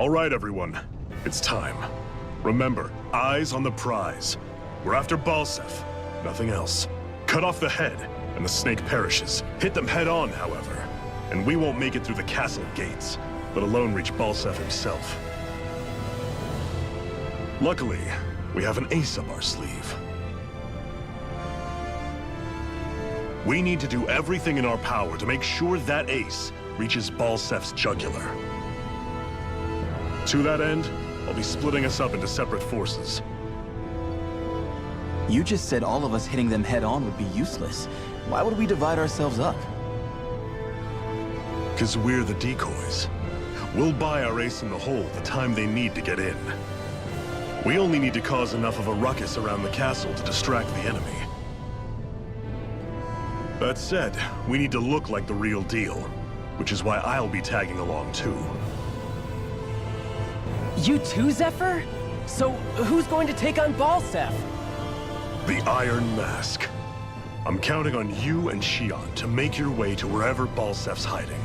All right, everyone. It's time. Remember, eyes on the prize. We're after Balseph, nothing else. Cut off the head, and the snake perishes. Hit them head on, however. And we won't make it through the castle gates, let alone reach Balseph himself. Luckily, we have an ace up our sleeve. We need to do everything in our power to make sure that ace reaches Balseph's jugular. To that end, I'll be splitting us up into separate forces. You just said all of us hitting them head-on would be useless. Why would we divide ourselves up? Because we're the decoys. We'll buy our ace in the hole the time they need to get in. We only need to cause enough of a ruckus around the castle to distract the enemy. That said, we need to look like the real deal, which is why I'll be tagging along too. You too, Zephyr? So, who's going to take on Balseph? The Iron Mask. I'm counting on you and Xion to make your way to wherever Balseph's hiding.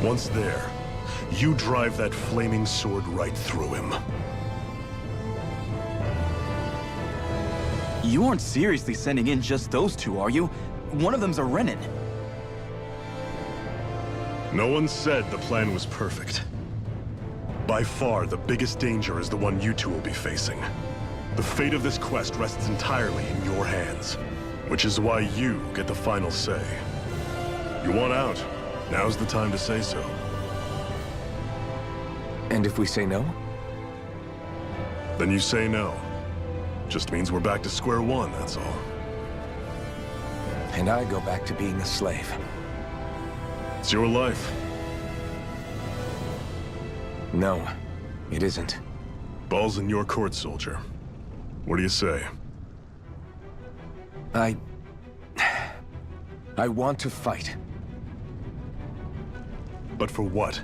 Once there, you drive that flaming sword right through him. You aren't seriously sending in just those two, are you? One of them's a Renan. No one said the plan was perfect. By far, the biggest danger is the one you two will be facing. The fate of this quest rests entirely in your hands, which is why you get the final say. You want out? Now's the time to say so. And if we say no? Then you say no. Just means we're back to square one, that's all. And I go back to being a slave. It's your life. No, it isn't. Ball's in your court, soldier. What do you say? I want to fight. But for what?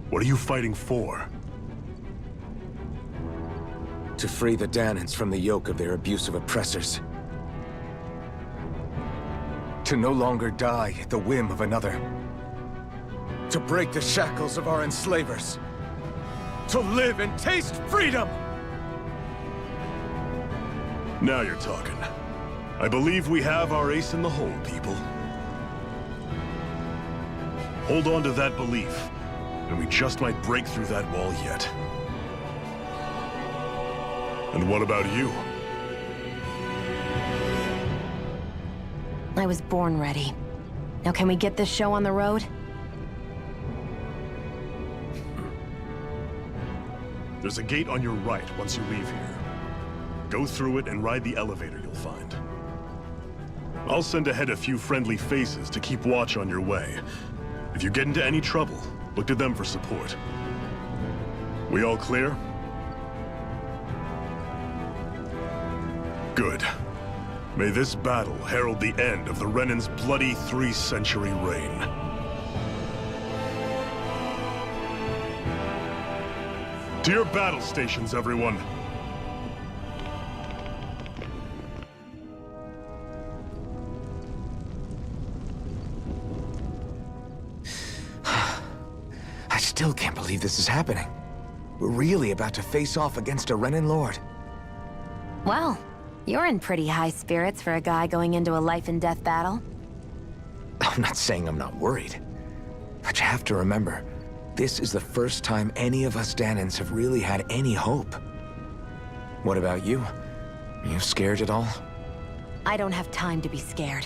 What are you fighting for? To free the Dahnans from the yoke of their abusive oppressors. To no longer die at the whim of another. To break the shackles of our enslavers. To live and taste freedom! Now you're talking. I believe we have our ace in the hole, people. Hold on to that belief, and we just might break through that wall yet. And what about you? I was born ready. Now can we get this show on the road? There's a gate on your right once you leave here. Go through it and ride the elevator you'll find. I'll send ahead a few friendly faces to keep watch on your way. If you get into any trouble, look to them for support. We all clear? Good. May this battle herald the end of the Renan's bloody 3-century reign. To your battle stations, everyone! I still can't believe this is happening. We're really about to face off against a Renan Lord. Well, you're in pretty high spirits for a guy going into a life-and-death battle. I'm not saying I'm not worried. But you have to remember, this is the first time any of us Dahnans have really had any hope. What about you? Are you scared at all? I don't have time to be scared.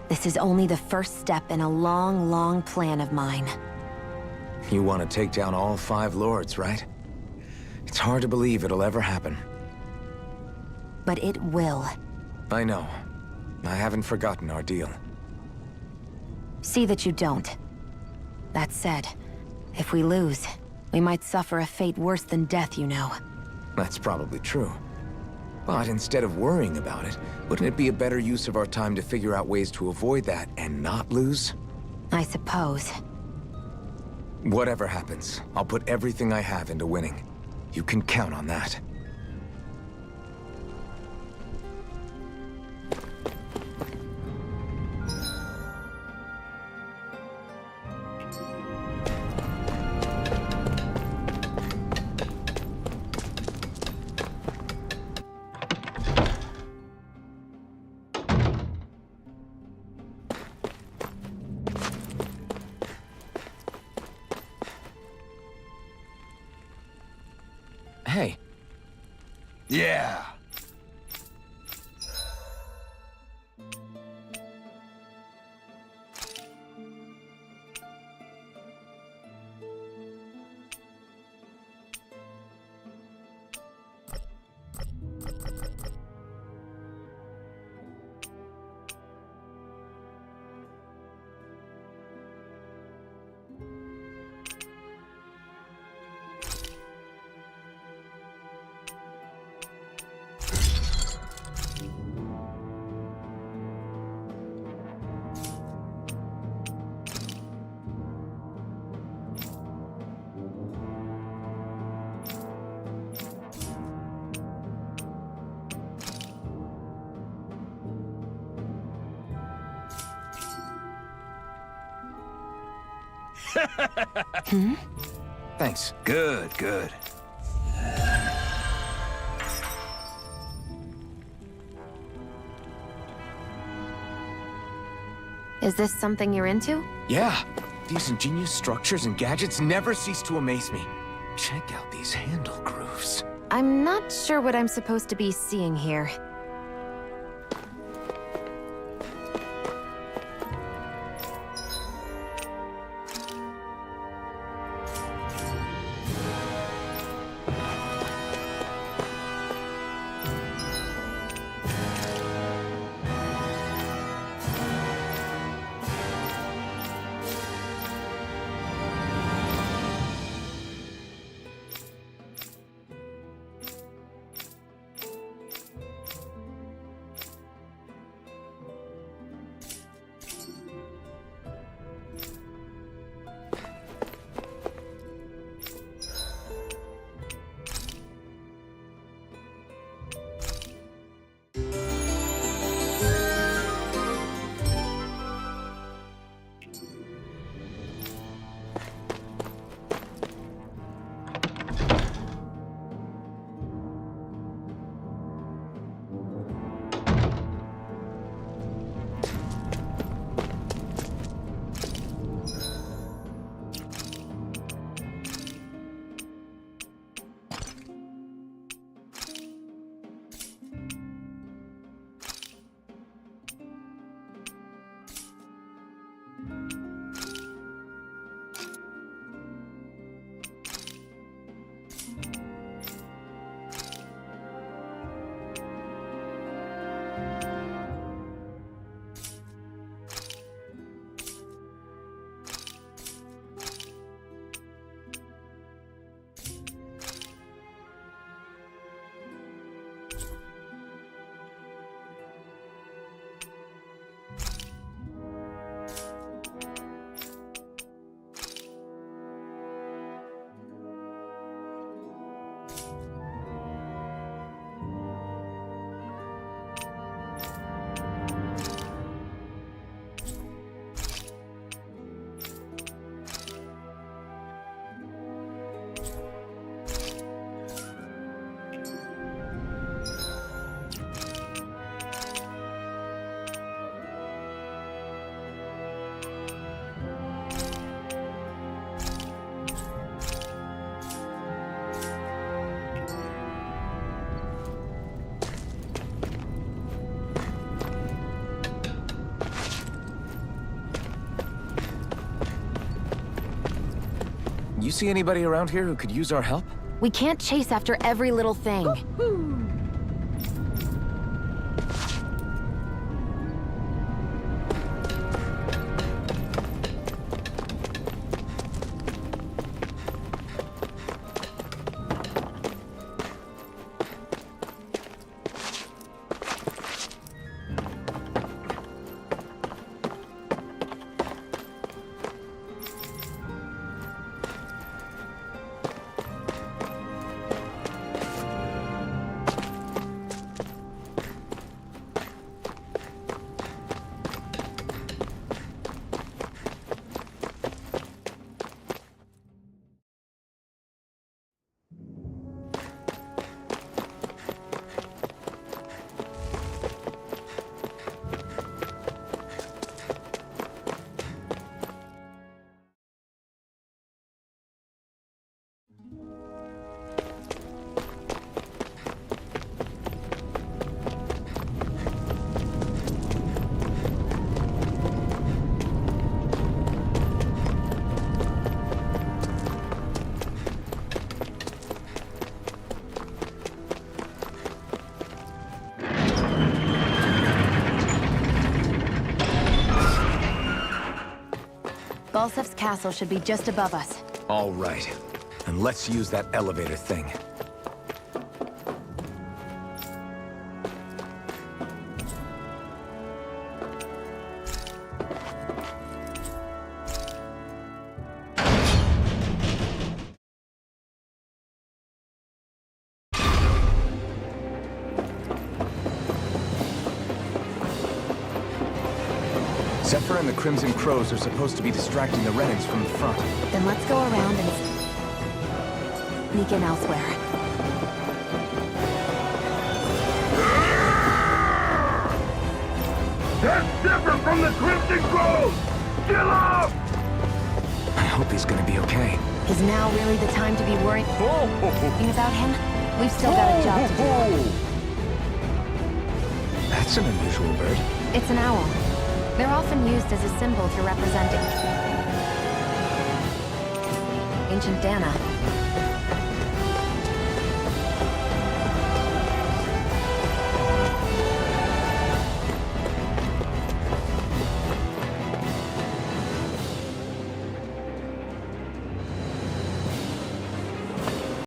This is only the first step in a long, long plan of mine. You want to take down all 5 lords, right? It's hard to believe it'll ever happen. But it will. I know. I haven't forgotten our deal. See that you don't. That said, if we lose, we might suffer a fate worse than death, you know. That's probably true. But instead of worrying about it, wouldn't it be a better use of our time to figure out ways to avoid that and not lose? I suppose. Whatever happens, I'll put everything I have into winning. You can count on that. Yeah. Thanks. Good, good. Is this something you're into? Yeah, these ingenious structures and gadgets never cease to amaze me. Check out these handle grooves. I'm not sure what I'm supposed to be seeing here. You see anybody around here who could use our help? We can't chase after every little thing. Balsef's castle should be just above us. All right. And let's use that elevator thing. Zephyr and the Crimson Crows are supposed to be distracting the Renans from the front. Then let's go around and sneak in elsewhere. That's Zephyr from the Crimson Crows! Kill him! I hope he's gonna be okay. Is now really the time to be worried about him? We've still got a job to do. That's an unusual bird. It's an owl. They're often used as a symbol to represent ancient Dana.